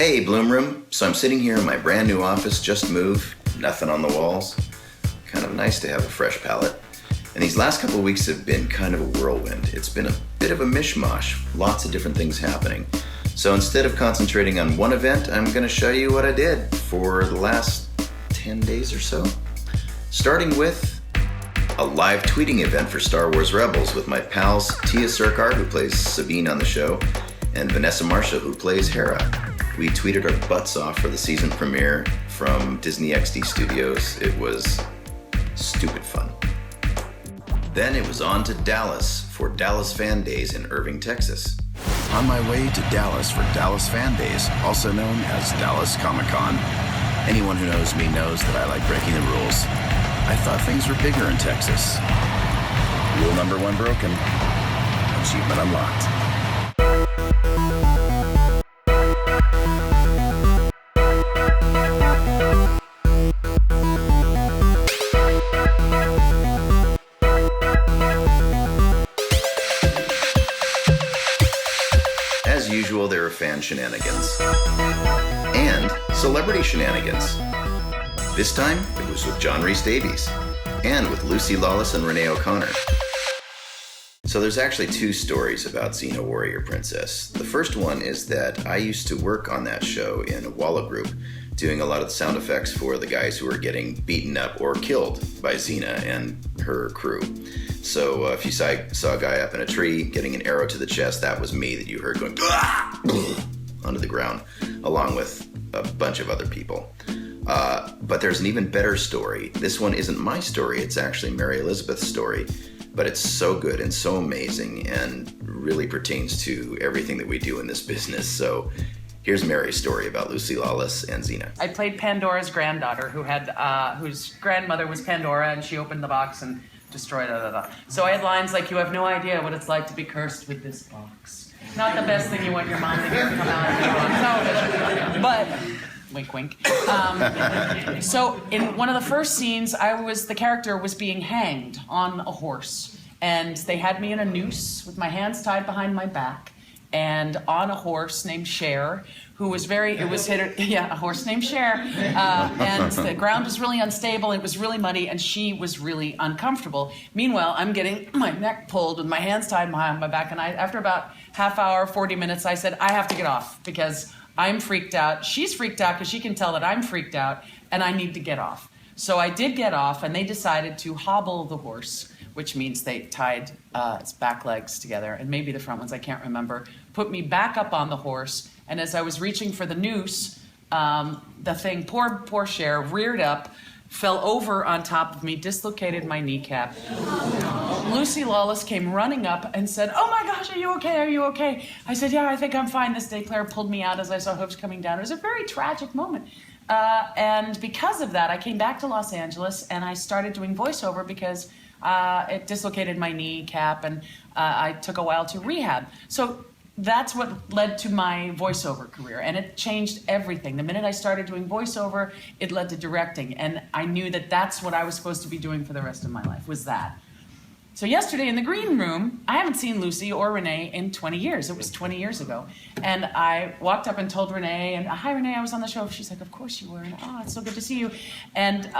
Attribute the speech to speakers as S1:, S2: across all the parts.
S1: Hey, Blum Room. So I'm sitting here in my brand new office, just moved, nothing on the walls. Kind of nice to have a fresh palette. And these last couple of weeks have been kind of a whirlwind. It's been a bit of a mishmash, lots of different things happening. So instead of concentrating on one event, I'm going to show you what I did for the last 10 days or so. Starting with a live tweeting event for Star Wars Rebels with my pals Tia Surkar, who plays Sabine on the show, and Vanessa Marshall, who plays Hera. We tweeted our butts off for the season premiere from Disney XD Studios. It was stupid fun. Then it was on to Dallas for Dallas Fan Days in Irving, Texas.
S2: On my way to Dallas for Dallas Fan Days, also known as Dallas Comic-Con. Anyone who knows me knows that I like breaking the rules. I thought things were bigger in Texas. Rule number 1 broken. Achievement unlocked.
S1: As usual, there are fan shenanigans and celebrity shenanigans. This time, it was with John Rhys Davies and with Lucy Lawless and Renee O'Connor. So there's actually 2 stories about Xena Warrior Princess. The first one is that I used to work on that show in a Walla group, doing a lot of the sound effects for the guys who were getting beaten up or killed by Xena and her crew. So if you saw a guy up in a tree getting an arrow to the chest, that was me that you heard going onto the ground, along with a bunch of other people. But there's an even better story. This one isn't my story, it's actually Mary Elizabeth's story, but it's so good and so amazing and really pertains to everything that we do in this business. So here's Mary's story about Lucy Lawless and Xena.
S3: I played Pandora's granddaughter whose grandmother was Pandora, and she opened the box and destroyed it. So I had lines like, "You have no idea what it's like to be cursed with this box." Not the best thing you want your mom to hear come out on television, but wink, wink. So in one of the first scenes, the character was being hanged on a horse, and they had me in a noose with my hands tied behind my back, and on a horse named Cher, who was a horse named Cher, and the ground was really unstable, it was really muddy, and she was really uncomfortable. Meanwhile, I'm getting my neck pulled with my hands tied behind my back, and after about half hour, 40 minutes, I said, I have to get off, because I'm freaked out. She's freaked out because she can tell that I'm freaked out, and I need to get off. So I did get off, and they decided to hobble the horse, which means they tied its back legs together, and maybe the front ones, I can't remember, put me back up on the horse, and as I was reaching for the noose, the thing, poor Cher, reared up, fell over on top of me, dislocated my kneecap. Lucy Lawless came running up and said, "Oh my gosh, are you okay? Are you okay?" I said, "Yeah, I think I'm fine." This day Claire pulled me out as I saw hooves coming down. It was a very tragic moment. And because of that, I came back to Los Angeles and I started doing voiceover because it dislocated my kneecap and I took a while to rehab. So that's what led to my voiceover career, and it changed everything. The minute I started doing voiceover, it led to directing, and I knew that that's what I was supposed to be doing for the rest of my life, was that. So yesterday in the green room, I haven't seen Lucy or Renee in 20 years. It was 20 years ago. And I walked up and told Renee, and "Hi, Renee, I was on the show." She's like, "Of course you were." And, "Oh, it's so good to see you." And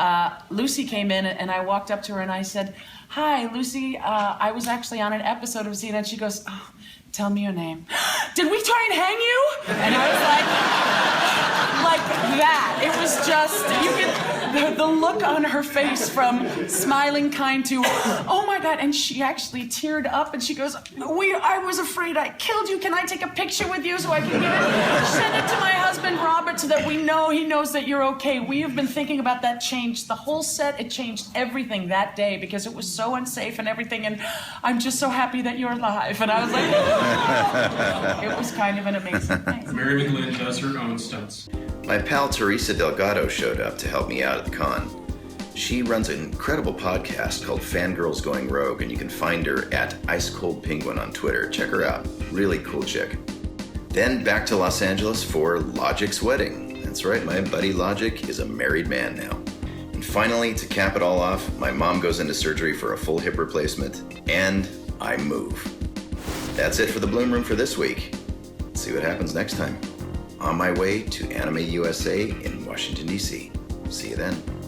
S3: Lucy came in, and I walked up to her, and I said, "Hi, Lucy, I was actually on an episode of Xena." And she goes, "Oh, tell me your name." "Did we try and hang you?" And I was like that. It was just, you get the look on her face from smiling kind to, "Oh my God." And she actually teared up and she goes, I was afraid I killed you. Can I take a picture with you so I can send it to my husband, Robert, so that he knows that you're okay. We have been thinking about that change. The whole set, it changed everything that day because it was so unsafe and everything. And I'm just so happy that you're alive. And I was like, oh. It was kind of an amazing thing.
S4: Mary McGlynn does her own stunts.
S1: My pal Theresa Delgado showed up to help me out at the con. She runs an incredible podcast called Fangirls Going Rogue, and you can find her at Ice Cold Penguin on Twitter. Check her out. Really cool chick. Then back to Los Angeles for Logic's wedding. That's right, my buddy Logic is a married man now. And finally, to cap it all off, my mom goes into surgery for a full hip replacement, and I move. That's it for the Blum Room for this week. Let's see what happens next time on my way to Anime USA in Washington, D.C. See you then.